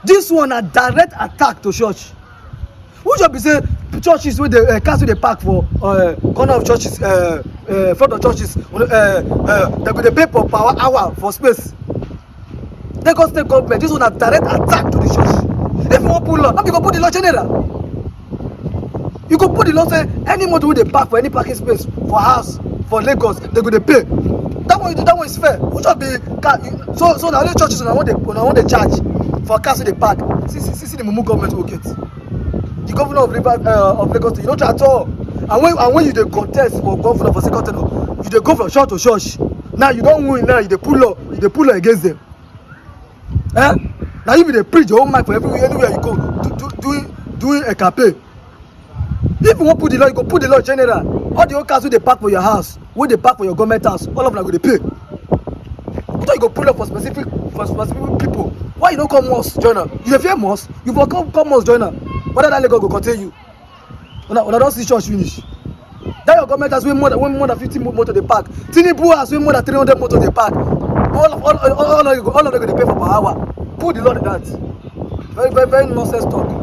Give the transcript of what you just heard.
This one a direct attack to church. Who just be say churches wey dey cars wey dey park for corner of churches, front of churches, dem go dey pay per hour for space. Lagos state government, this one a direct attack to the church. If you wan put law, no be go put the law general. You go put the law say any motor wey dey park for any parking space for house for Lagos, they go dey pay. That one is fair. Who just be car? So na only churches una wan dey charge for cars wey dey park. See the mumu government wey we get. The governor of Lagos State, you no try at all. And when you dey contest for governor for second term, you dey go from church to church. Now you don win. Now you dey pull law against them. Now you be dey preach your own mind for anywhere you go, doing a campaign. If you wan put the law, you go put the law general. All the old cars wey dey park for your house, wey dey park for your government house, all of them go dey pay. But you go pull up for specific people. Why you no come mosque join am? You dey fear mosque? You for come mosque join am. Whether that Lagos go continue, una don see church finish. That your government house wey more than 50 motor dey park. Tinubu house wey more than 300 motor dey park. All of them go dey pay for per hour. Put the law in that. Very nonsense talk.